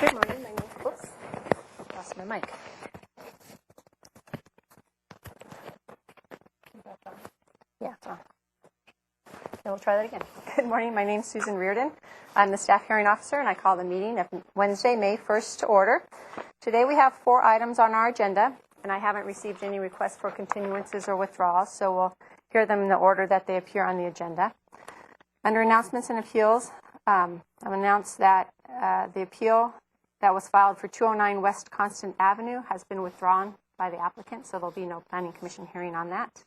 Good morning. My name is Brooks. Lost my mic. Yeah, it's on. Okay, we'll try that again. Good morning. My name is Susan Reardon. I'm the staff hearing officer, and I call the meeting of Wednesday, May 1st to order. Today we have 4 items on our agenda, and I haven't received any requests for continuances or withdrawals, so we'll hear them in the order that they appear on the agenda. Under announcements and appeals, I've announced that the appeal that was filed for 209 West Constant Avenue has been withdrawn by the applicant, so there'll be no Planning Commission hearing on that.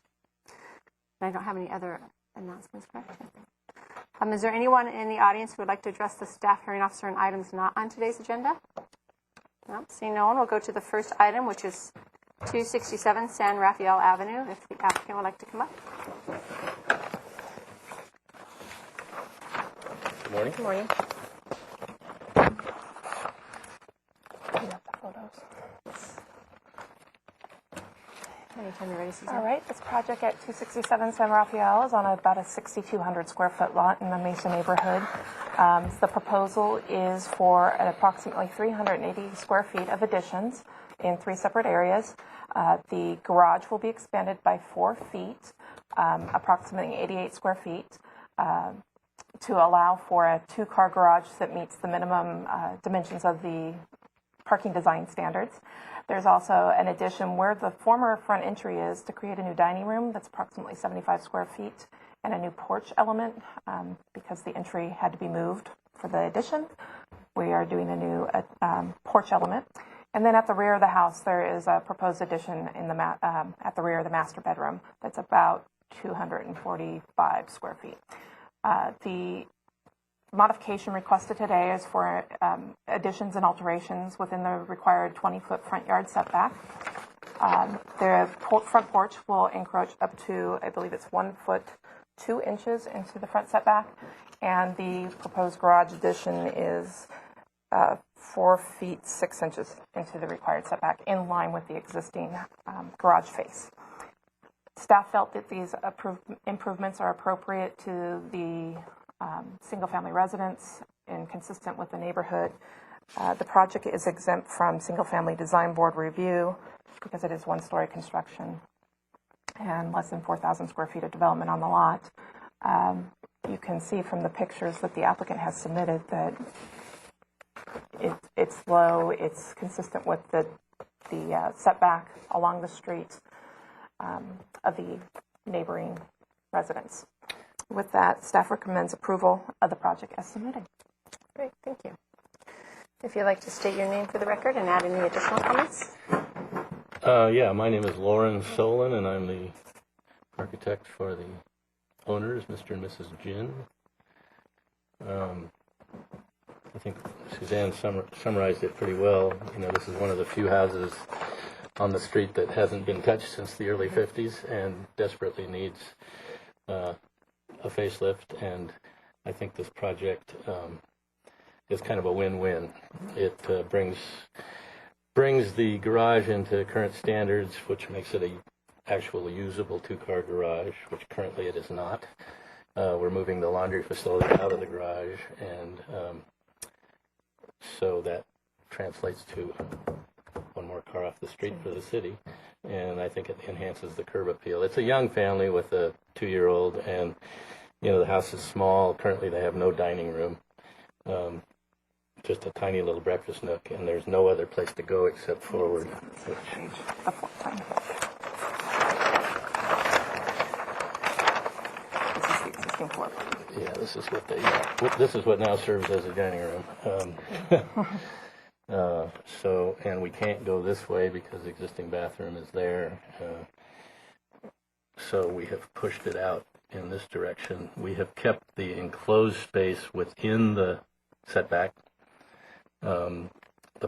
And I don't have any other announcements, correct? Is there anyone in the audience who would like to address the staff hearing officer on items not on today's agenda? No, seeing no one, we'll go to the first item, which is 267 San Rafael Avenue, if the applicant would like to come up. Good morning. Good morning. Anytime you're ready, Susan. All right, this project at 267 San Rafael is on about a 6,200 square foot lot in the Mesa neighborhood. The proposal is for approximately 380 square feet of additions in 3 separate areas. The garage will be expanded by 4 feet, approximately 88 square feet, to allow for a 2-car garage that meets the minimum dimensions of the parking design standards. There's also an addition where the former front entry is to create a new dining room that's approximately 75 square feet and a new porch element because the entry had to be moved for the addition. We are doing a new porch element. And then at the rear of the house, there is a proposed addition in the at the rear of the master bedroom that's about 245 square feet. The modification requested today is for additions and alterations within the required 20-foot front yard setback. The front porch will encroach up to, I believe it's 1 foot 2 inches into the front setback, and the proposed garage addition is 4 feet 6 inches into the required setback, in line with the existing garage face. Staff felt that these improvements are appropriate to the single-family residents and consistent with the neighborhood. The project is exempt from single-family design board review because it is 1-story construction and less than 4,000 square feet of development on the lot. You can see from the pictures that the applicant has submitted that it's low, it's consistent with the setback along the street of the neighboring residents. With that, staff recommends approval of the project as submitted. Great, thank you. If you'd like to state your name for the record and add any additional comments. Yeah, my name is Lauren Solon, and I'm the architect for the owners, Mr. and Mrs. Jin. I think Suzanne summarized it pretty well. You know, this is one of the few houses on the street that hasn't been touched since the early 50s and desperately needs a facelift, and I think this project is kind of a win-win. It brings the garage into current standards, which makes it a actual usable 2-car garage, which currently it is not. We're moving the laundry facility out of the garage, and so that translates to 1 more car off the street for the city, and I think it enhances the curb appeal. It's a young family with a 2-year-old, and you know, the house is small. Currently they have no dining room, just a tiny little breakfast nook, and there's no other place to go except forward. Yeah, this is what this is what now serves as a dining room. So, and we can't go this way because the existing bathroom is there. So we have pushed it out in this direction. We have kept the enclosed space within the setback. The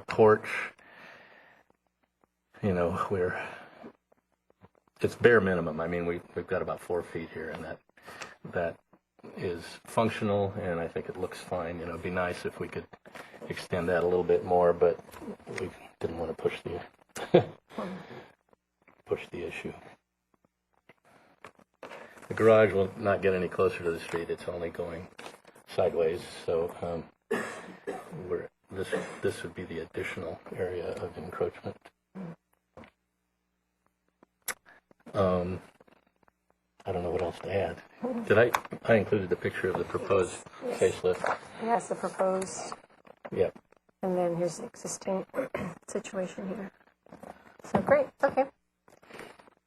porch, you know, it's bare minimum. I mean, we've got about 4 feet here, and that is functional, and I think it looks fine. You know, it'd be nice if we could extend that a little bit more, but we didn't want to push the issue. The garage will not get any closer to the street. It's only going sideways, so this would be the additional area of encroachment. I don't know what else to add. Did I included the picture of the proposed facelift. Yes, the proposed, Yep. and then here's the existing situation here. So great, okay.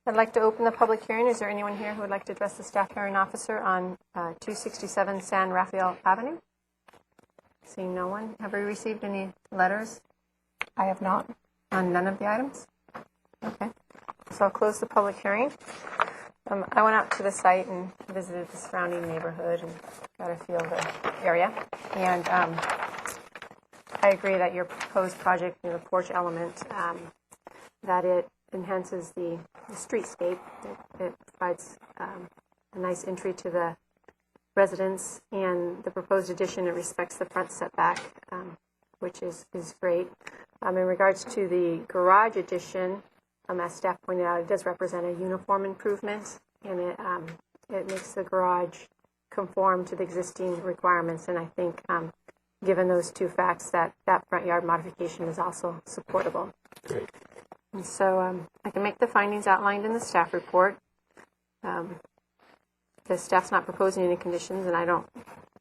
I'd like to open the public hearing. Is there anyone here who would like to address the staff hearing officer on 267 San Rafael Avenue? Seeing no one. Have we received any letters I have not. on none of the items? Okay. So I'll close the public hearing. I went out to the site and visited the surrounding neighborhood and got a feel of the area. And I agree that your proposed project, the porch element, that it enhances the streetscape. It provides a nice entry to the residence, and the proposed addition, it respects the front setback, which is great. In regards to the garage addition, as staff pointed out, it does represent a uniform improvement, and it makes the garage conform to the existing requirements. And I think, given those two facts, that front yard modification is also supportable. Great. And so I can make the findings outlined in the staff report. The staff's not proposing any conditions, and I don't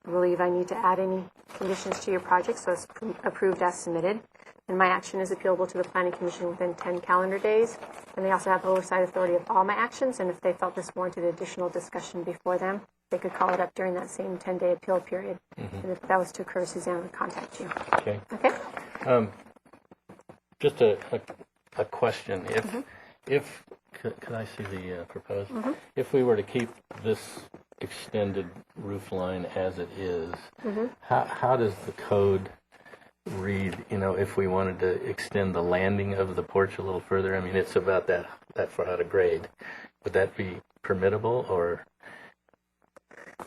believe I need to add any conditions to your project, so it's approved as submitted. And my action is appealable to the Planning Commission within 10 calendar days. And they also have oversight authority of all my actions, and if they felt this warranted additional discussion before them, they could call it up during that same 10-day appeal period. And if that was to occur, Suzanne would contact you. Okay. Okay? Just a question. If could I see the proposed? If we were to keep this extended roof line as it is, how does the code read? If we wanted to extend the landing of the porch a little further, I mean, it's about that far out of grade. Would that be permittable, or?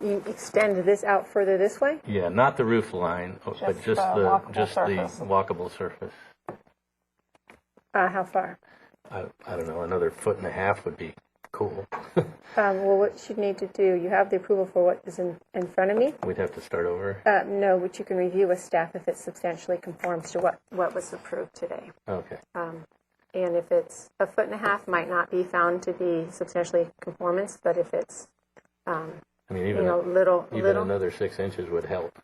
You extend this out further this way? Yeah, not the roof line, but just the the walkable surface. walkable surface. How far? I don't know, another 1.5 feet would be cool. Well, what you need to do, you have the approval for what is in front of me. We'd have to start over. No, but you can review with staff if it substantially conforms to what was approved today. Okay. And if it's 1.5 feet, might not be found to be substantially conformance, but if it's, I mean, even little, another 6 inches would help.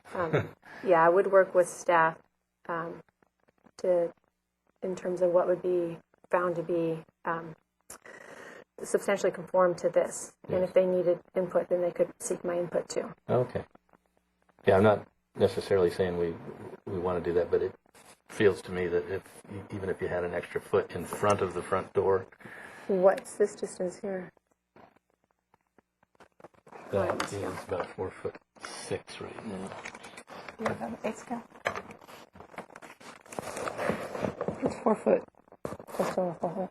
yeah, I would work with staff in terms of what would be found to be substantially conform to this. And if they needed input, then they could seek my input too. Okay. Yeah, I'm not necessarily saying we want to do that, but it feels to me that even if you had an extra foot in front of the front door. What's this distance here? That is about 4'6" right now. You have an 8 scale? It's 4 foot. Just over 4 foot.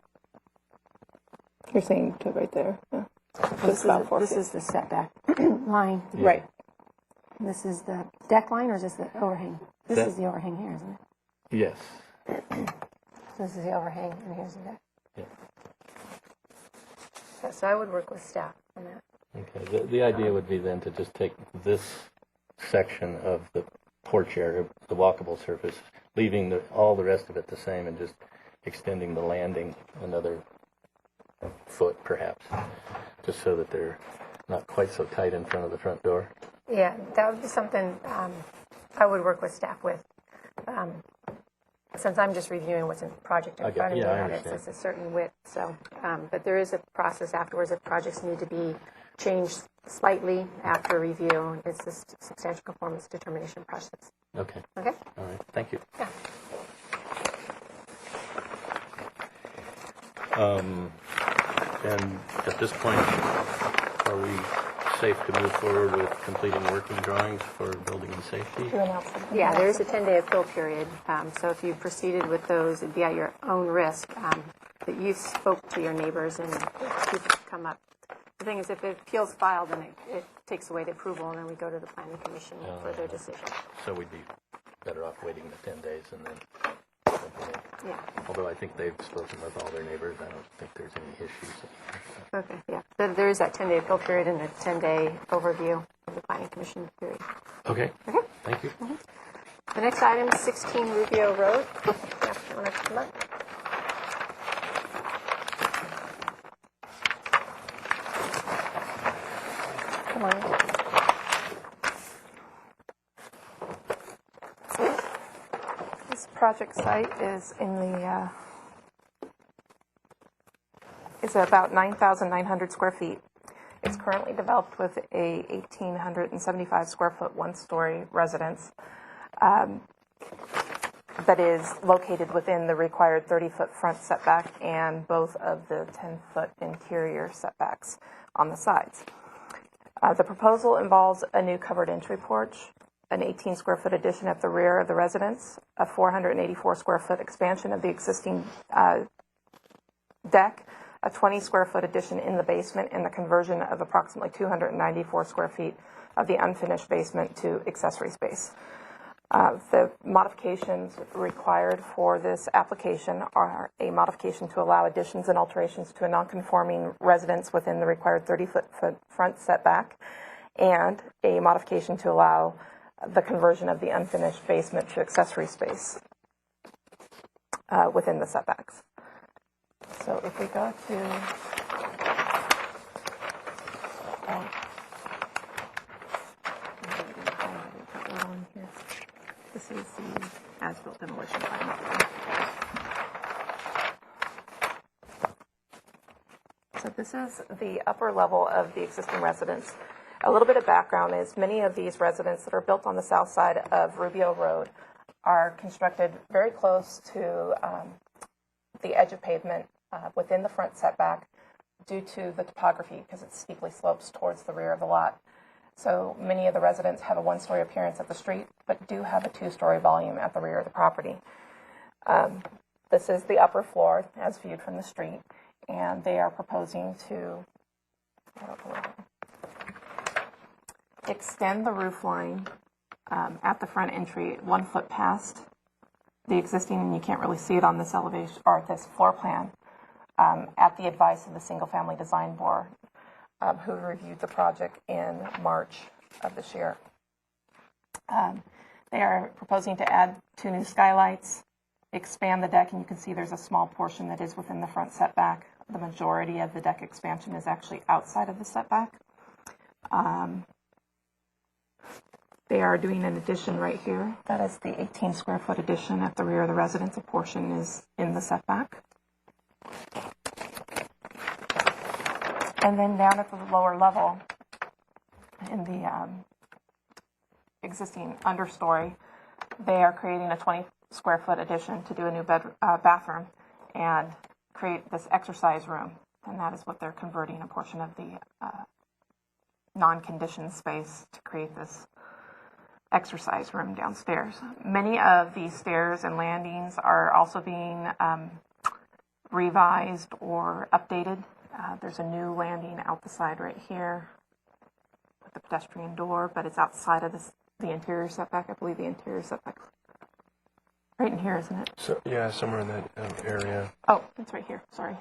You're saying to right there. Yeah. This is the setback line. Yeah. Right. And this is the deck line, or is this the overhang? This is the overhang here, isn't it? Yes. So this is the overhang, and here's the deck. Yeah. Yeah, so I would work with staff on that. Okay. The idea would be then to just take this section of the porch area, the walkable surface, leaving all the rest of it the same, and just extending the landing another foot, perhaps, just so that they're not quite so tight in front of the front door. Yeah, that would be something I would work with staff with. Since I'm just reviewing what's in the project in front of me, I and understand. it's a certain width. So, but there is a process afterwards if projects need to be changed slightly after review. It's a substantial conformance determination process. Okay. Okay? All right. Thank you. Yeah. And at this point, are we safe to move forward with completing working drawings for building and safety? Yeah, there is a 10-day appeal period. So if you proceeded with those, it'd be at your own risk. But you spoke to your neighbors and people come up. The thing is, if it appeals filed, then it takes away the approval, and then we go to the Planning Commission for their decision. So we'd be better off waiting the 10 days and then. Yeah. Although I think they've spoken with all their neighbors, I don't think there's any issues. Okay, yeah. There is that 10-day appeal period and a 10-day overview of the Planning Commission period. Okay. Thank you. The next item is 16 Rubio Road. Yeah, you want to come up? Good morning. This project site is in the, is about 9,900 square feet. It's currently developed with a 1,875 square foot one-story residence that is located within the required 30-foot front setback and both of the 10-foot interior setbacks on the sides. The proposal involves a new covered entry porch, an 18 square foot addition at the rear of the residence, a 484 square foot expansion of the existing deck, a 20 square foot addition in the basement, and the conversion of approximately 294 square feet of the unfinished basement to accessory space. The modifications required for this application are a modification to allow additions and alterations to a non-conforming residence within the required 30-foot front setback, and a modification to allow the conversion of the unfinished basement to accessory space within the setbacks. So if we go to this is the as-built demolition plan. So this is the upper level of the existing residence. A little bit of background is many of these residences that are built on the south side of Rubio Road are constructed very close to the edge of pavement within the front setback due to the topography, because it steeply slopes towards the rear of the lot. So many of the residents have a one-story appearance at the street, but do have a two-story volume at the rear of the property. This is the upper floor as viewed from the street, and they are proposing to extend the roof line at the front entry 1 foot past the existing, and you can't really see it on this elevation or this floor plan, at the advice of the Single Family Design Board, who reviewed the project in March of this year. They are proposing to add 2 new skylights, expand the deck, and you can see there's a small portion that is within the front setback. The majority of the deck expansion is actually outside of the setback. They are doing an addition right here. That is the 18 square foot addition at the rear of the residence. A portion is in the setback. And then down at the lower level, in the existing understory, they are creating a 20 square foot addition to do a new bathroom and create this exercise room. And that is what they're converting a portion of the non-conditioned space to create this exercise room downstairs. Many of these stairs and landings are also being revised or updated. There's a new landing out the side right here with the pedestrian door, but it's outside of the interior setback. I believe the interior setback right in here, isn't it? So yeah, somewhere in that area. Oh, it's right here. Sorry.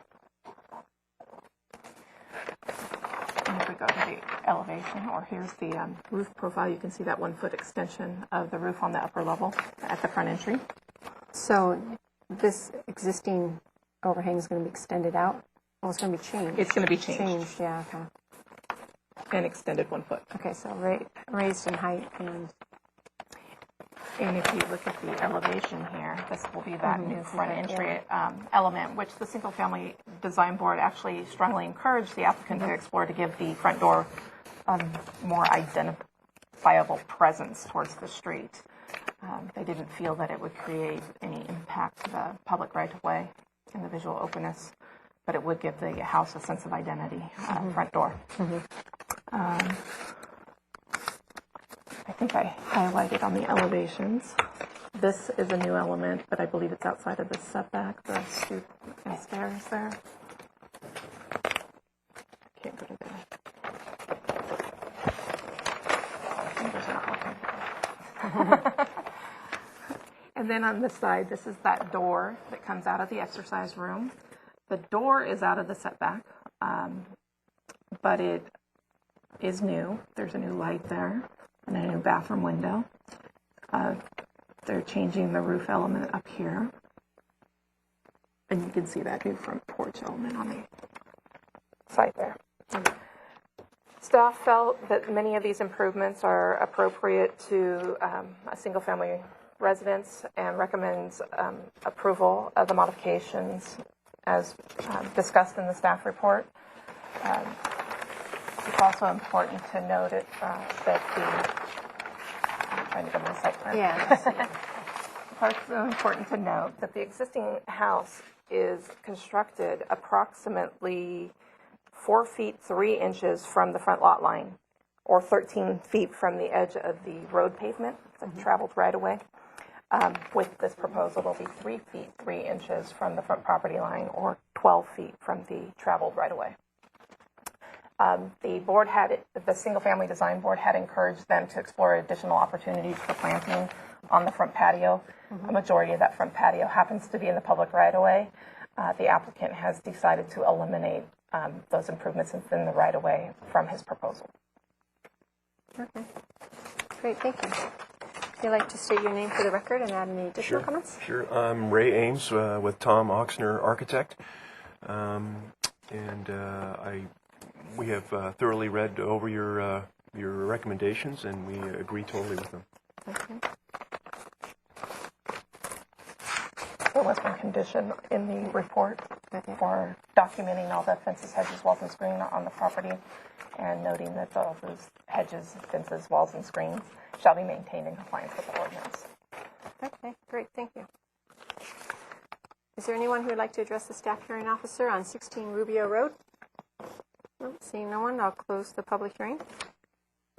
And if we go to the elevation, or here's the roof profile, you can see that 1 foot extension of the roof on the upper level at the front entry. So this existing overhang is going to be extended out? Oh, it's going to be changed. It's going to be changed. Yeah, okay. And extended 1 foot. Okay, so raised in height And if you look at the elevation here, this will be that new front entry element, which the Single Family Design Board actually strongly encouraged the applicant to explore to give the front door more identifiable presence towards the street. They didn't feel that it would create any impact to the public right-of-way and the visual openness, but it would give the house a sense of identity, front door. I think I highlighted on the elevations. This is a new element, but I believe it's outside of the setback, the stoop and stairs there. Can't go to there. And then on the side, this is that door that comes out of the exercise room. The door is out of the setback, but it is new. There's a new light there and a new bathroom window. They're changing the roof element up here. And you can see that new front porch element on the side there. Staff felt that many of these improvements are appropriate to a single-family residence and recommends approval of the modifications as discussed in the staff report. It's also important to note that I'm trying to get my site plan. Yeah. It's also important to note that the existing house is constructed approximately 4 feet 3 inches from the front lot line, or 13 feet from the edge of the road pavement, the traveled right of way. With this proposal, it'll be 3 feet 3 inches from the front property line, or 12 feet from the traveled right of way. The single-family design board had encouraged them to explore additional opportunities for planting on the front patio. A majority of that front patio happens to be in the public right-of-way. The applicant has decided to eliminate those improvements within the right-of-way from his proposal. Okay. Great, thank you. Would you like to state your name for the record and add any additional comments? Sure. I'm Ray Ames with Tom Oxner Architect. We have thoroughly read over your recommendations, and we agree totally with them. Okay. There was one condition in the report for documenting all the fences, hedges, walls, and screen on the property, and noting that all those hedges, fences, walls, and screens shall be maintained in compliance with the ordinance. Okay, great, thank you. Is there anyone who would like to address the staff hearing officer on 16 Rubio Road? Nope, seeing no one, I'll close the public hearing.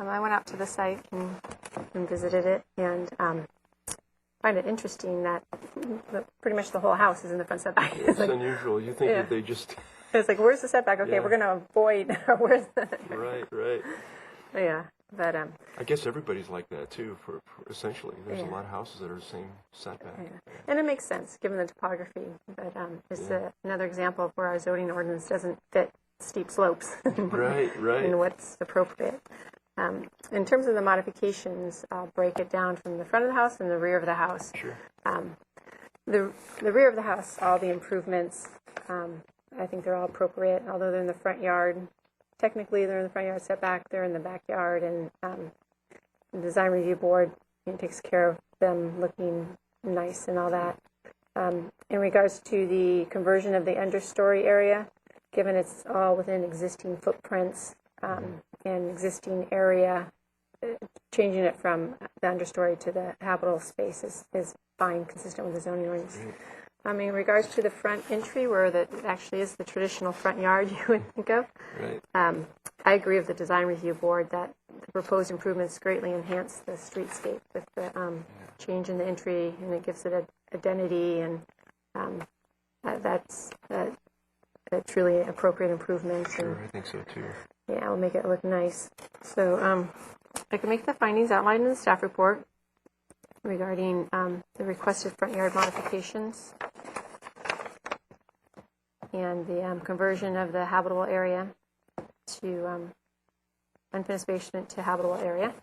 I went out to the site and visited it, and find it interesting that pretty much the whole house is in the front setback. It's unusual. You think that they just... It's like, where's the setback? Okay, Yeah. we're going to avoid, where's the... Right. Yeah, but... I guess everybody's like that, too, for essentially. There's a lot of houses that are the same setback. Yeah. And it makes sense, given the topography, but it's another example of where our zoning ordinance doesn't fit steep slopes. Right. And what's appropriate. In terms of the modifications, I'll break it down from the front of the house and the rear of the house. Sure. The rear of the house, all the improvements, I think they're all appropriate, although they're in the front yard. Technically, they're in the front yard setback, they're in the backyard, and the design review board takes care of them looking nice and all that. In regards to the conversion of the understory area, given it's all within existing footprints and existing area, changing it from the understory to the habitable space is fine, consistent with the zoning ordinance. In regards to the front entry, where it actually is the traditional front yard you would think of, Right. I agree with the design review board that the proposed improvements greatly enhance the streetscape with the change in the entry, and it gives it an identity, and that's a truly appropriate improvement. Sure, And, I think so, too. yeah, it'll make it look nice. So I can make the findings outlined in the staff report regarding the requested front yard modifications and the conversion of the habitable area to unfinished basement to habitable area,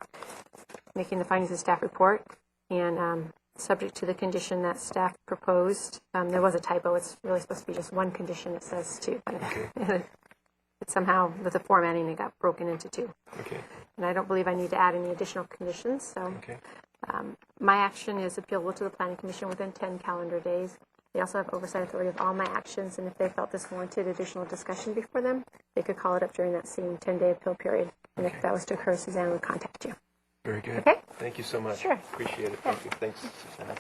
making the findings of the staff report, and subject to the condition that staff proposed. There was a typo. It's really supposed to be just one condition, it says two, but it somehow, with the formatting, it got broken into two. Okay. And I don't believe I need to add any additional conditions, so Okay. my action is appealable to the Planning Commission within 10 calendar days. They also have oversight authority of all my actions, and if they felt this warranted additional discussion before them, they could call it up during that same 10-day appeal period. And if that was to occur, Suzanne would contact you. Very good. Okay. Thank you so much. Sure. Appreciate it. Thank you. Thanks, Susanna.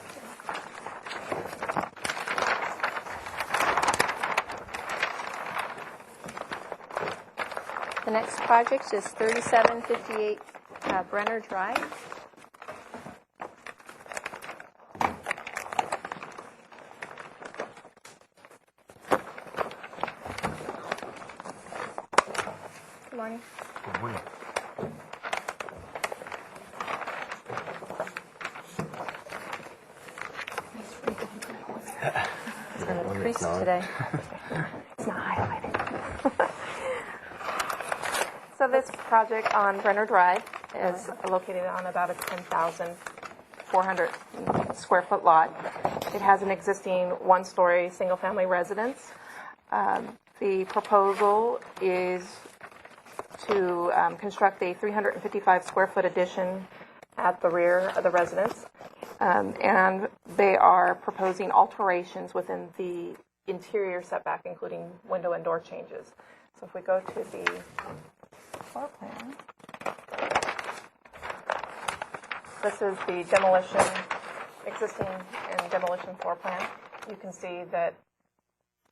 The next project is 3758 Brenner Drive. Good morning. Good morning. It's going to increase today. It's not highlighted. So this project on Brenner Drive is located on about a 10,400 square foot lot. It has an existing one-story single-family residence. The proposal is to construct a 355 square foot addition at the rear of the residence. And they are proposing alterations within the interior setback, including window and door changes. So if we go to the floor plan, this is the demolition, existing and demolition floor plan. You can see that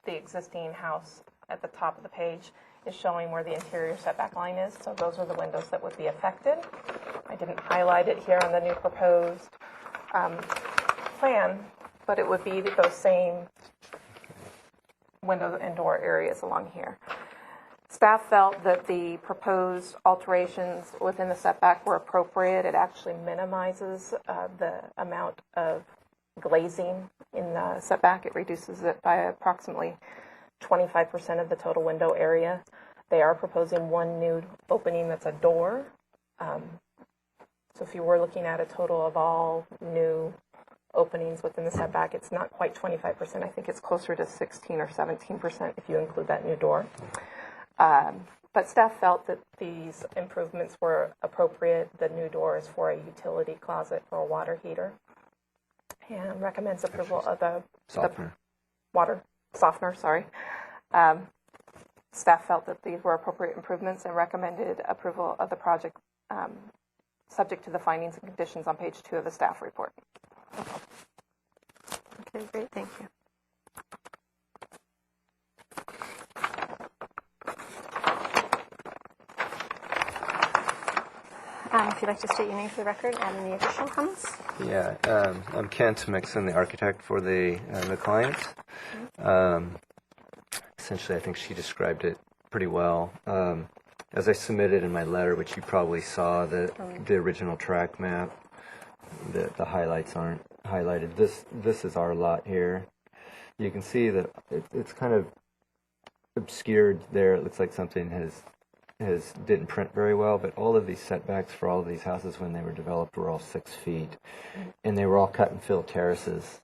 the existing house at the top of the page is showing where the interior setback line is. So those are the windows that would be affected. I didn't highlight it here on the new proposed plan, but it would be those same window and door areas along here. Staff felt that the proposed alterations within the setback were appropriate. It actually minimizes the amount of glazing in the setback. It reduces it by approximately 25% of the total window area. They are proposing one new opening that's a door. So if you were looking at a total of all new openings within the setback, it's not quite 25%. I think it's closer to 16 or 17% if you include that new door. But staff felt that these improvements were appropriate. The new door is for a utility closet for a water heater, and recommends approval of the water softener. Staff felt that these were appropriate improvements and recommended approval of the project subject to the findings and conditions on page 2 of the staff report. Okay, great, thank you. If you'd like to state your name for the record and any additional comments. Yeah, I'm Kent Mixon, the architect for the client. Essentially, I think she described it pretty well. As I submitted in my letter, which you probably saw, the original track map, the highlights aren't highlighted. This is our lot here. You can see that it's kind of obscured there. It looks like something didn't print very well, but all of these setbacks for all of these houses when they were developed were all 6 feet, and they were all cut and fill terraces.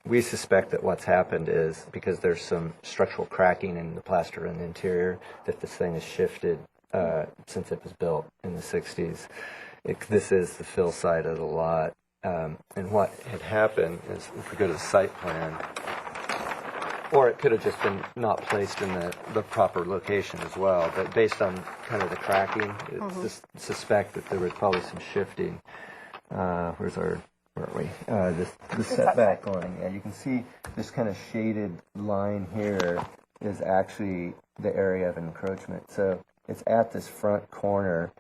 We suspect that what's happened is because there's some structural cracking in the plaster in the interior, that this thing has shifted since it was built in the 60s. This is the fill side of the lot. And what had happened is, if we go to the site plan, or it could have just been not placed in the proper location as well, but based on kind of the cracking, suspect that there was probably some shifting. Where are we? The setback line. Yeah, you can see this kind of shaded line here is actually the area of encroachment. So it's at this front corner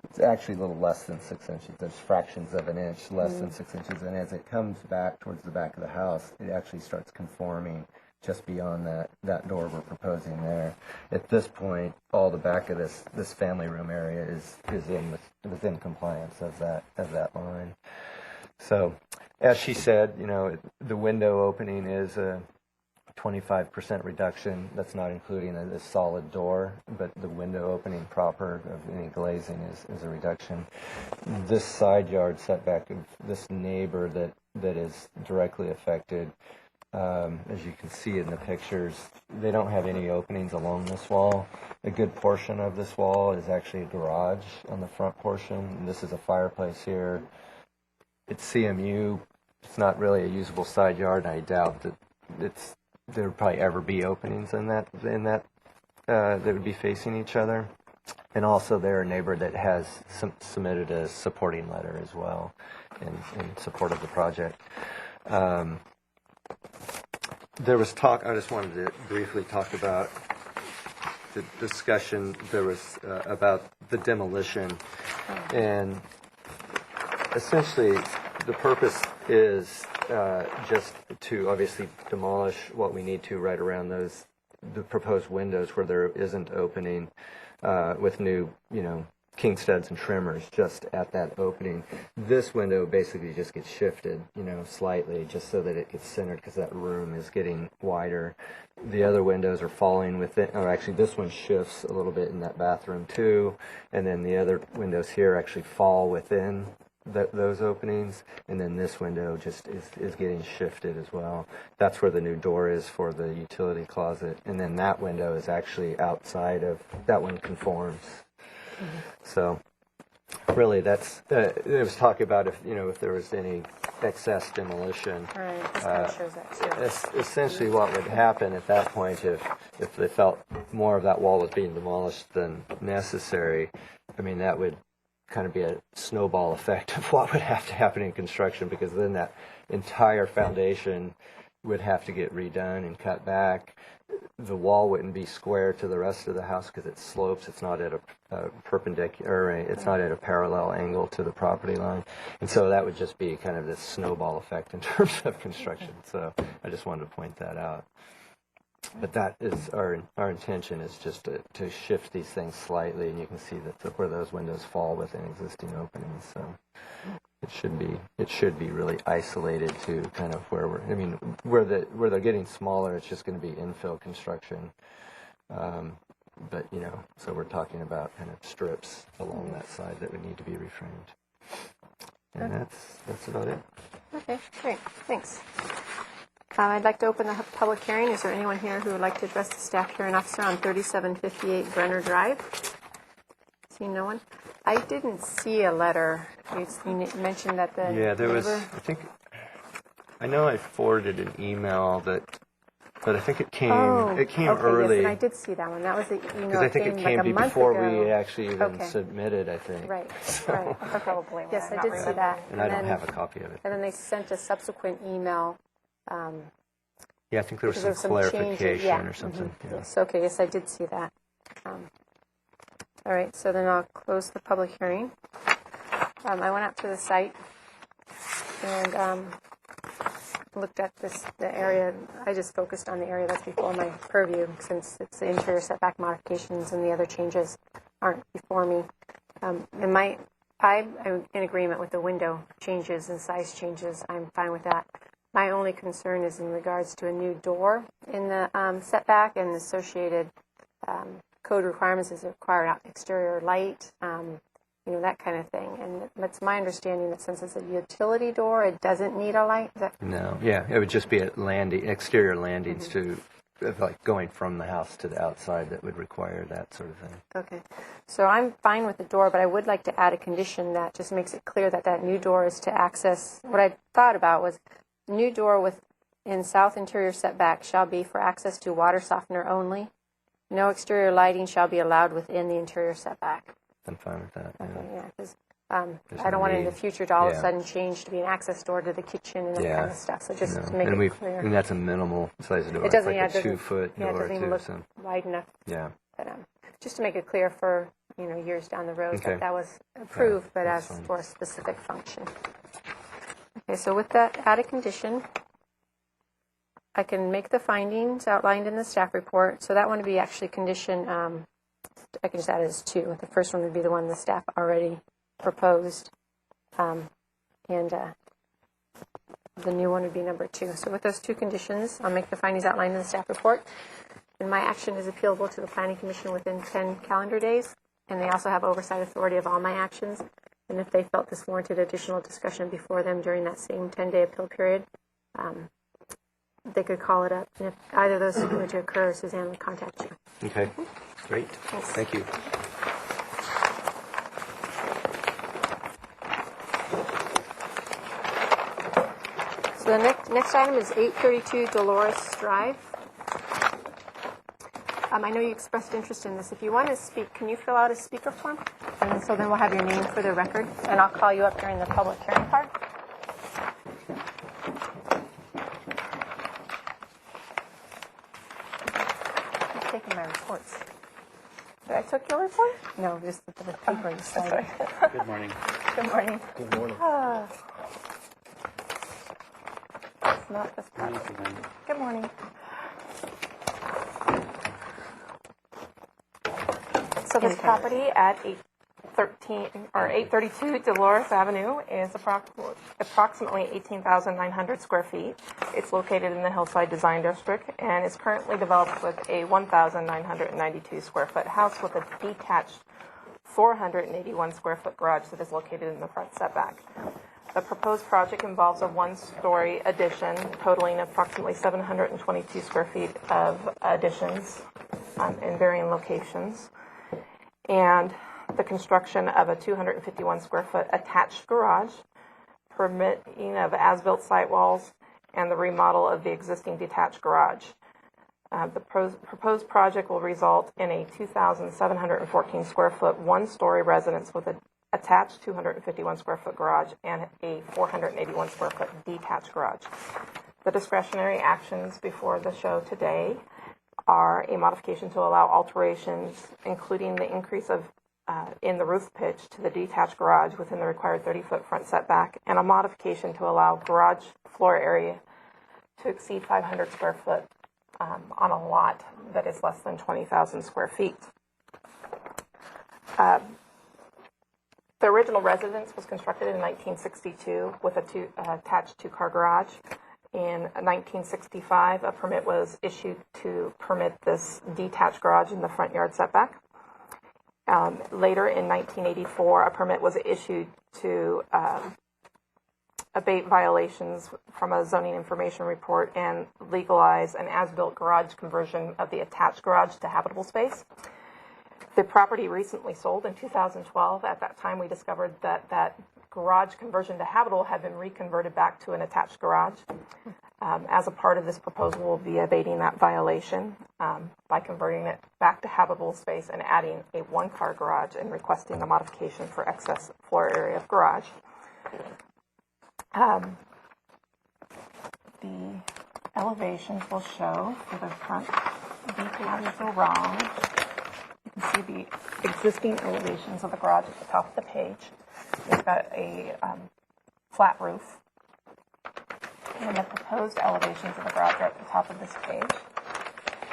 it's actually a little less than 6 inches. There's fractions of an inch less than 6 inches. And as it comes back towards the back of the house, it actually starts conforming just beyond that door we're proposing there. At this point, all the back of this family room area is within compliance of that line. So, as she said, the window opening is a 25% reduction. That's not including a solid door, but the window opening proper of any glazing is a reduction. This side yard setback of this neighbor that is directly affected, as you can see in the pictures, they don't have any openings along this wall. A good portion of this wall is actually a garage on the front portion, and this is a fireplace here. It's CMU. It's not really a usable side yard, and I doubt that there would probably ever be openings in that that would be facing each other. And also, they're a neighbor that has submitted a supporting letter as well in support of the project. There was talk. I just wanted to briefly talk about the discussion. There was about the demolition, and essentially, the purpose is just to obviously demolish what we need to right around the proposed windows where there isn't opening, with new, king studs and trimmers just at that opening. This window basically just gets shifted, slightly, just so that it gets centered because that room is getting wider. The other windows are falling within, or actually this one shifts a little bit in that bathroom too, and then the other windows here actually fall within those openings, and then this window just is getting shifted as well. That's where the new door is for the utility closet, and then that window is actually outside of, that one conforms. So really that's, it was talking about if there was any excess demolition. Right, this kind of shows that too. Essentially what would happen at that point if they felt more of that wall was being demolished than necessary, I mean, that would kind of be a snowball effect of what would have to happen in construction, because then that entire foundation would have to get redone and cut back. The wall wouldn't be square to the rest of the house because it slopes. It's not at a perpendicular, it's not at a parallel angle to the property line. And so that would just be kind of this snowball effect in terms of construction. So I just wanted to point that out. But that is our intention, is just to shift these things slightly, and you can see that where those windows fall within existing openings. So it should be really isolated to kind of where they're getting smaller. It's just going to be infill construction. But so we're talking about kind of strips along that side that would need to be reframed. And that's about it. Okay, great, thanks. I'd like to open the public hearing. Is there anyone here who would like to address the staff hearing officer on 3758 Brenner Drive? See no one? I didn't see a letter. You mentioned that the there was. neighbor- I know I forwarded an email but I think it came. It came okay, early. Yes, and I did see that one. That was the email. Because I think it came like a month before ago. we actually even Okay. submitted, I think. Right, So- right. Okay. Probably. Yes, I did see that. And I don't then- have a copy of it. And then they sent a subsequent email. Yeah, I think there was Because some there were some clarification changes, yeah. or something. Yeah. Yes, okay, yes, I did see that. All right, so then I'll close the public hearing. I went out to the site and looked at the area. I just focused on the area that's before my purview, since it's the interior setback modifications and the other changes aren't before me. I'm in agreement with the window changes and size changes. I'm fine with that. My only concern is in regards to a new door in the setback and associated code requirements is required exterior light, that kind of thing. And it's my understanding that since it's a utility door, it doesn't need a light. No, yeah, it would just be at exterior landings to, like going from the house to the outside, that would require that sort of thing. Okay. So I'm fine with the door, but I would like to add a condition that just makes it clear that that new door is to access. What I thought about was new door in south interior setback shall be for access to water softener only. No exterior lighting shall be allowed within the interior setback. I'm fine with that. Yeah. Okay, yeah, because There's I don't no want it in the need. future to all of a Yeah. sudden change to be an access door to the kitchen and that Yeah. kind of stuff. So just No. to make and it clear. And that's a minimal size door. It doesn't, it's like yeah, a 2-foot yeah, it door doesn't even too. look So wide enough. yeah. But just to make it clear for years down the road Okay. that was approved, but that's as fine. for a specific function. Okay, so with that added condition, I can make the findings outlined in the staff report. So that one would be actually condition. I can just add it as 2. The first one would be the one the staff already proposed, and the new one would be number 2. So with those 2 conditions, I'll make the findings outlined in the staff report. And my action is appealable to the Planning Commission within 10 calendar days. And they also have oversight authority of all my actions. And if they felt this warranted additional discussion before them during that same 10-day appeal period, they could call it up. And if either of those were to occur, Suzanne would contact you. Okay. Great. Thank you. So the next item is 832 Dolores Drive. I know you expressed interest in this. If you want to speak, can you fill out a speaker form? And so then we'll have your name for the record, and I'll call you up during the public hearing part. I'm taking my reports. I took your report? No, just the paper you signed. Good morning. Good morning. Good morning. It's not this part. Good morning. So this property at 832 Dolores Avenue is approximately 18,900 square feet. It's located in the Hillside Design District and is currently developed with a 1,992 square foot house with a detached 481 square foot garage that is located in the front setback. The proposed project involves a one-story addition totaling approximately 722 square feet of additions in varying locations, and the construction of a 251 square foot attached garage, permitting of as-built site walls, and the remodel of the existing detached garage. The proposed project will result in a 2,714 square foot one-story residence with an attached 251 square foot garage and a 481 square foot detached garage. The discretionary actions before the show today are a modification to allow alterations, including the increase of in the roof pitch to the detached garage within the required 30-foot front setback, and a modification to allow garage floor area to exceed 500 square foot on a lot that is less than 20,000 square feet. The original residence was constructed in 1962 with a attached two-car garage. In 1965, a permit was issued to permit this detached garage in the front yard setback. Later in 1984, a permit was issued to abate violations from a zoning information report and legalize an as-built garage conversion of the attached garage to habitable space. The property recently sold in 2012. At that time, we discovered that that garage conversion to habitable had been reconverted back to an attached garage. As a part of this proposal, we'll be abating that violation by converting it back to habitable space and adding a one-car garage and requesting a modification for excess floor area of garage. The elevations will show for the front detached garage. You can see the existing elevations of the garage at the top of the page. We've got a flat roof. And the proposed elevations of the garage are at the top of this page.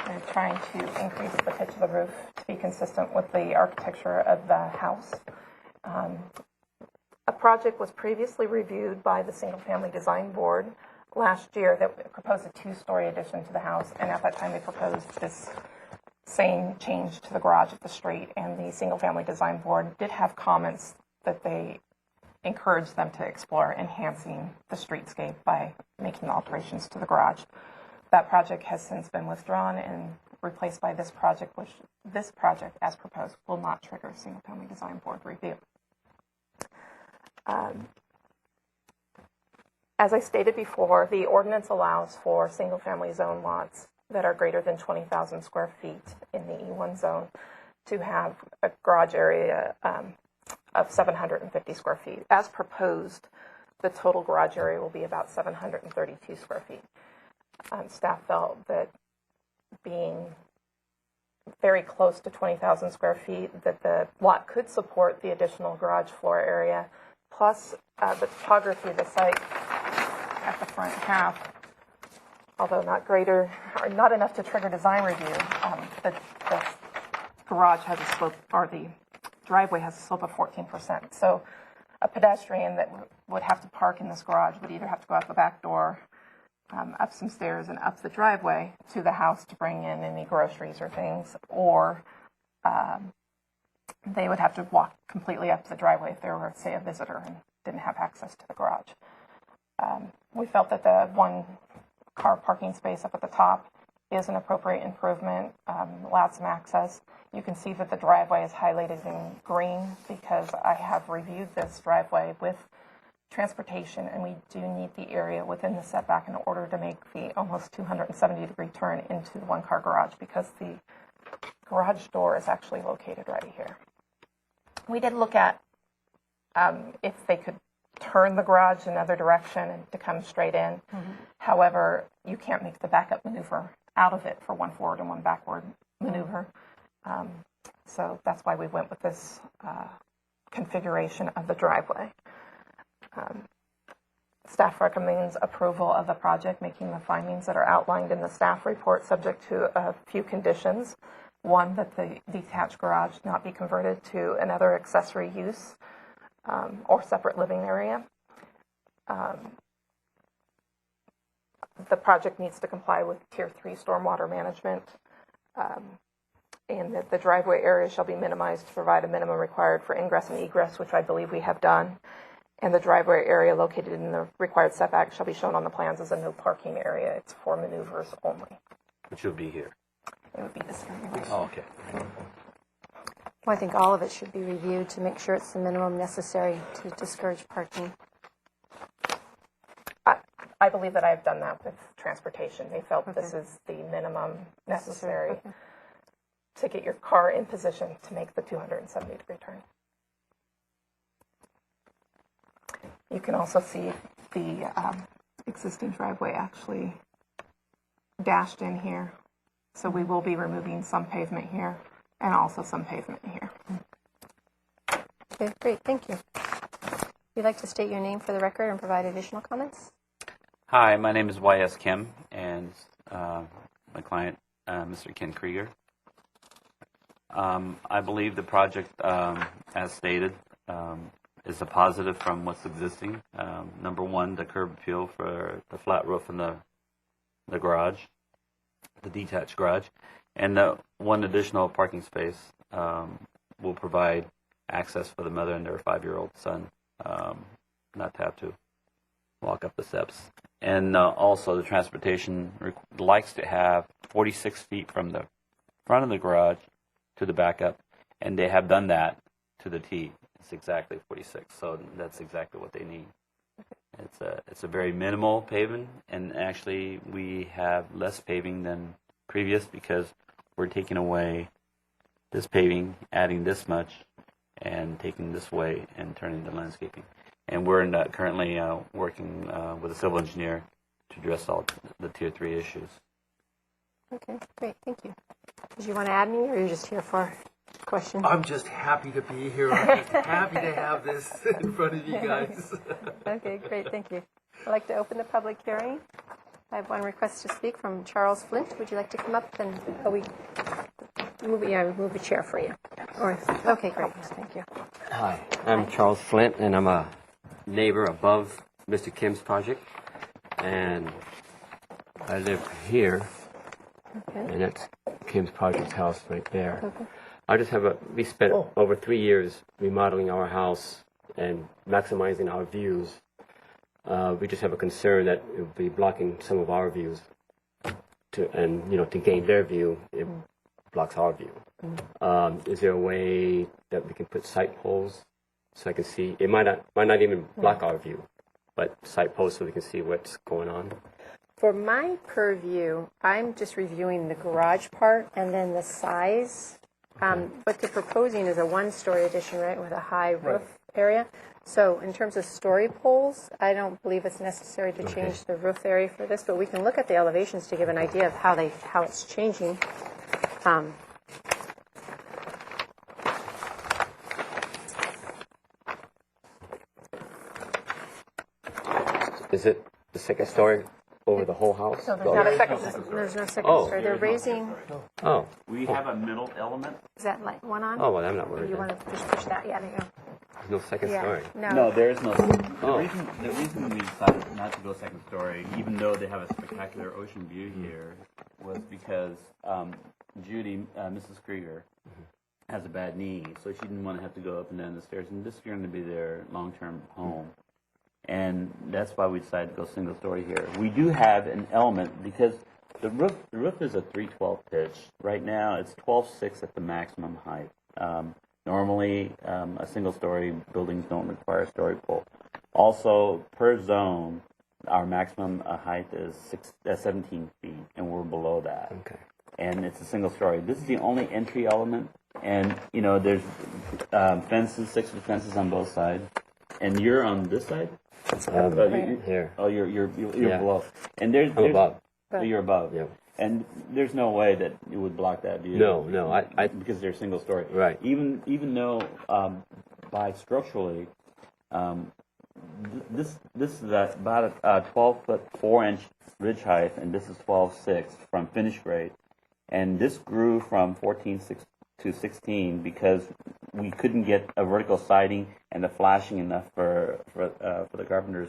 We're trying to increase the pitch of the roof to be consistent with the architecture of the house. A project was previously reviewed by the Single Family Design Board last year that proposed a two-story addition to the house, and at that time they proposed this same change to the garage at the street, and the Single Family Design Board did have comments that they encouraged them to explore enhancing the streetscape by making alterations to the garage. That project has since been withdrawn and replaced by this project, which this project, as proposed, will not trigger a Single Family Design Board review. As I stated before, the ordinance allows for single-family zone lots that are greater than 20,000 square feet in the E1 zone to have a garage area of 750 square feet. As proposed, the total garage area will be about 732 square feet. Staff felt that being very close to 20,000 square feet, that the lot could support the additional garage floor area, plus the topography of the site at the front half, although not greater or not enough to trigger design review. The garage has a slope, or the driveway has a slope of 14%. So a pedestrian that would have to park in this garage would either have to go out the back door, up some stairs, and up the driveway to the house to bring in any groceries or things, or they would have to walk completely up the driveway if they were, say, a visitor and didn't have access to the garage. We felt that the one-car parking space up at the top is an appropriate improvement, allowed some access. You can see that the driveway is highlighted in green because I have reviewed this driveway with transportation, and we do need the area within the setback in order to make the almost 270-degree turn into the one-car garage, because the garage door is actually located right here. We did look at if they could turn the garage another direction and to come straight in. Mm-hmm. However, you can't make the backup maneuver out of it for one forward and one backward maneuver. So that's why we went with this configuration of the driveway. Staff recommends approval of the project, making the findings that are outlined in the staff report subject to a few conditions. One, that the detached garage not be converted to another accessory use or separate living area. The project needs to comply with Tier 3 stormwater management. and that the driveway area shall be minimized to provide a minimum required for ingress and egress, which I believe we have done. And the driveway area located in the required setback shall be shown on the plans as a no parking area. It's for maneuvers only. Which will be here. It would be this area right Oh, okay. Well, I think all of it should be reviewed to make sure it's the minimum necessary to discourage parking. I believe that I've done that with transportation. They felt this is the minimum necessary Okay. to get your car in position to make the 270-degree turn. You can also see the existing driveway actually dashed in here. So we will be removing some pavement here and also some pavement here. Okay, great, thank you. Would you like to state your name for the record and provide additional comments? Hi, my name is Y.S. Kim, and my client, Mr. Ken Krieger. I believe the project, as stated, is a positive from what's existing. Number one, the curb appeal for the flat roof and the garage, the detached garage, and the one additional parking space will provide access for the mother and their 5-year-old son not to have to walk up the steps. And also the transportation likes to have 46 feet from the front of the garage to the backup, and they have done that to the T. It's exactly 46, so that's exactly what they need. It's a very minimal paving, and actually we have less paving than previous because we're taking away this paving, adding this much, and taking this way and turning the landscaping. And we're currently working with a civil engineer to address all the Tier 3 issues. Okay, great, thank you. Did you want to add any, or are you just here for questions? I'm just happy to be here. I'm just happy to have this in front of you guys. Okay, great, thank you. I'd like to open the public hearing. I have one request to speak from Charles Flint. Would you like to come up and move a chair for you? Or okay, great, thank you. Hi, I'm Charles Flint, and I'm a neighbor above Mr. Kim's project, and I live here, Okay. and that's Kim's project house right there. Okay. I just have we spent over 3 years remodeling our house and maximizing our views. We just have a concern that it would be blocking some of our views, to gain their view, it blocks our view. Is there a way that we can put sight poles so I can see? It might not even block our view, but sight poles so we can see what's going on. For my purview, I'm just reviewing the garage part and then the size. What they're proposing is a one-story addition, right, with a high roof area. So in terms of story poles, I don't believe it's necessary to change the roof area for this, but we can look at the elevations to give an idea of how it's changing. Is it the second story over the whole house? So there's not a second. There's no second Oh. story. They're raising, Oh, We have a middle element. is that light one on? well, I'm not Or worried. you then. want to just push that? Yeah, there you go. There's no second Yeah. story. No, there is no. Oh. The reason we decided not to go second story, even though they have a spectacular ocean view here, was because Judy, Mrs. Krieger, has a bad knee, so she didn't want to have to go up and down the stairs. And this is going to be their long-term home, and that's why we decided to go single story here. We do have an element because the roof is a 312 pitch. Right now, it's 12.6 at the maximum height. Normally, a single-story buildings don't require a story pole. Also, per zone, our maximum height is 17 feet, and we're below that. Okay. And it's a single-story. This is the only entry element, and there's fences, 6 foot fences on both sides, and you're on this side. Here. Oh, you're Yeah. below, and there's I'm above. So you're above. Yeah. And there's no way that it would block that view. No, I because they're single story. Right. Even though by structurally, this is about a 12-foot 4-inch ridge height, and this is 12.6 from finish grade, and this grew from 14.6 to 16 because we couldn't get a vertical siding and the flashing enough for the carpenters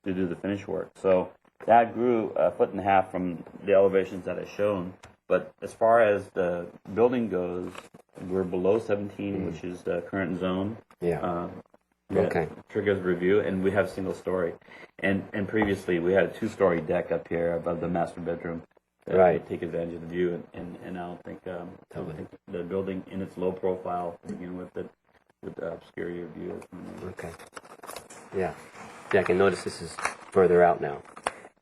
to do the finish work. So that grew 1.5 feet from the elevations that I shown But as far as the building goes, we're below 17, which is the current zone. Yeah. That Okay. triggers review, and we have single story. And previously, we had a 2-story deck up here above the master bedroom. That Right. would take advantage of the view, and I don't think the building in its low profile to begin with that would obscure your view. Okay. Yeah. Yeah, I can notice this is further out now.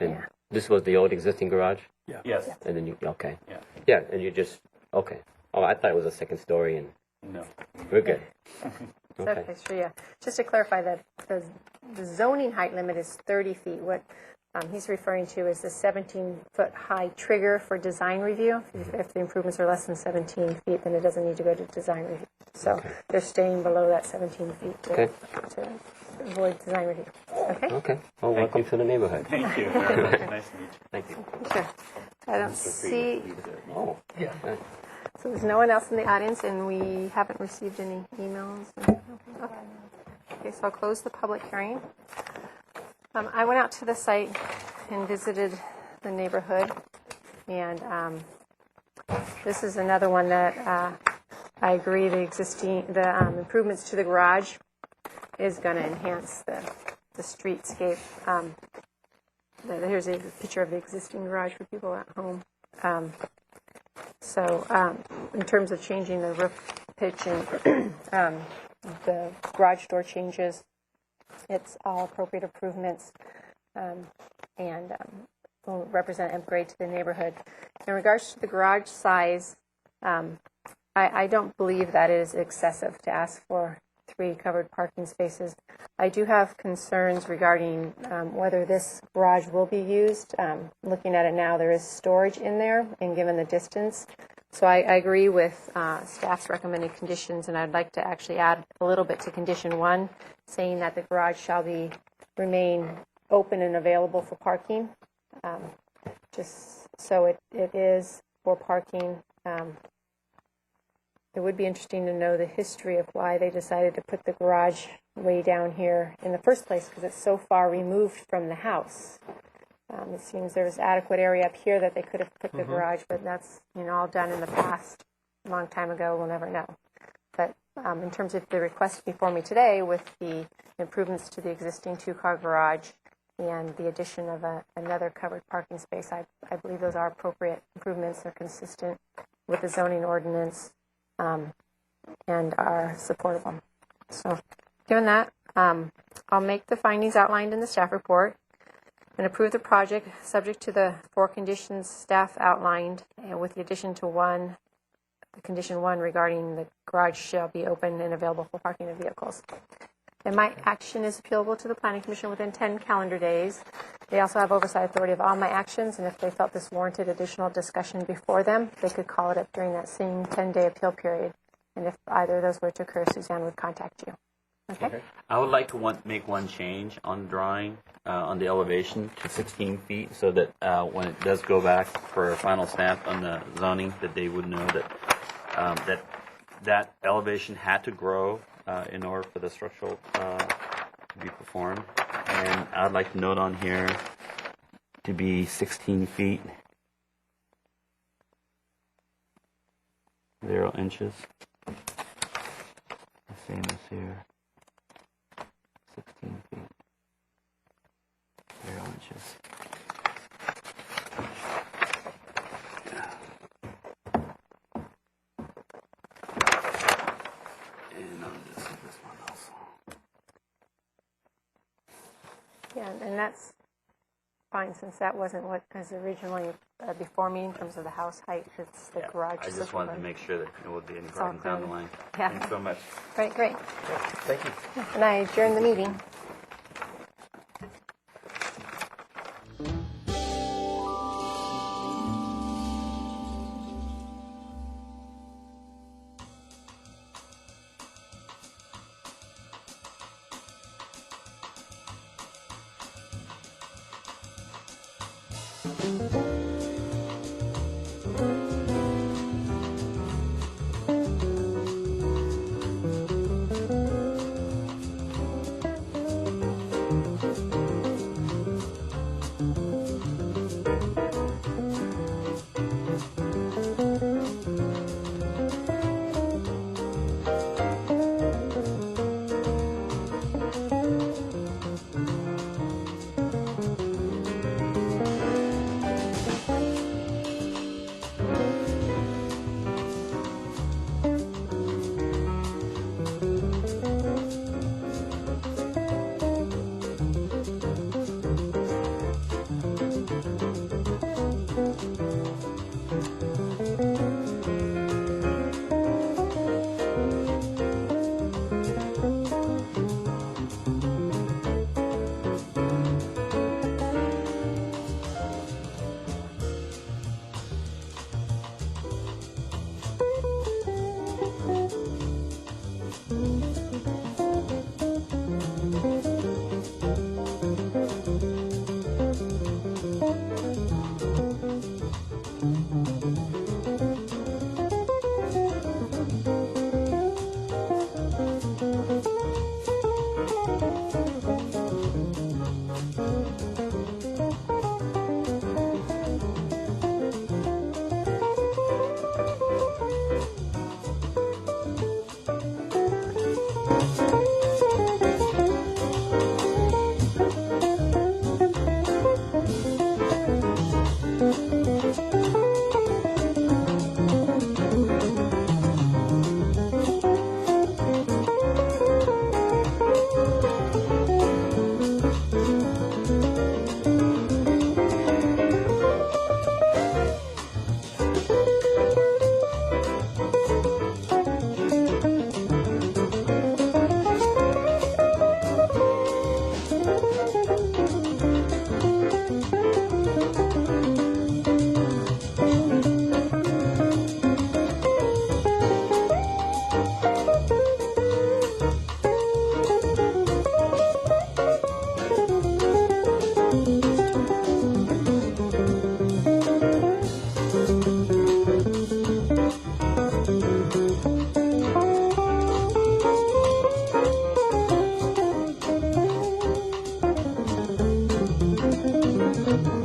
And Yeah. this was the old existing garage? Yes. And then you, okay. Yeah. Yeah, and you just, okay. Oh, I thought it was a second story and No. we're good. So, Okay. okay, sure, yeah. Just to clarify that the zoning height limit is 30 feet. What he's referring to is the 17-foot high trigger for design review. If the improvements are less than 17 feet, then it doesn't need to go to design review. So they're staying below that 17 feet to avoid design review. Okay? Okay. Well, welcome to the neighborhood. Thank you. Nice to meet you. Thank you. Sure. I don't see, Oh, yeah. so there's no one else in the audience, and we haven't received any emails. Okay, so I'll close the public hearing. I went out to the site and visited the neighborhood, and this is another one that I agree the improvements to the garage is going to enhance the streetscape. Here's a picture of the existing garage for people at home. So in terms of changing the roof pitch and the garage door changes, it's all appropriate improvements and will represent an upgrade to the neighborhood. In regards to the garage size, I don't believe that it is excessive to ask for 3 covered parking spaces. I do have concerns regarding whether this garage will be used. Looking at it now, there is storage in there, and given the distance. So I agree with staff's recommended conditions, and I'd like to actually add a little bit to condition 1, saying that the garage shall remain open and available for parking, just so it is for parking. It would be interesting to know the history of why they decided to put the garage way down here in the first place, because it's so far removed from the house. It seems there's adequate area up here that they could have put the garage, but that's all done in the past, a long time ago. We'll never know. But in terms of the request before me today, with the improvements to the existing 2-car garage and the addition of another covered parking space, I believe those are appropriate improvements. They're consistent with the zoning ordinance and are supportable. So given that, I'll make the findings outlined in the staff report and approve the project subject to the 4 conditions staff outlined, and with the addition to condition 1 regarding the garage shall be open and available for parking of vehicles. And my action is appealable to the Planning Commission within 10 calendar days. They also have oversight authority of all my actions, and if they felt this warranted additional discussion before them, they could call it up during that same 10-day appeal period. And if either of those were to occur, Suzanne would contact you. Okay? I would like to make one change on the drawing, on the elevation to 16 feet, so that when it does go back for a final stamp on the zoning, that they would know that that elevation had to grow in order for the structural to be performed. And I'd like to note on here to be 16 feet, 0 inches. The same as here. 16 feet, 0 inches. And on this one also. Yeah, and that's fine, since that wasn't what was originally before me in terms of the house height. It's the garage. I just wanted to make sure that there would be any It's all problems down the clear. line. Yeah. Thanks so much. Great, great. Thank you. And I adjourn the meeting. you.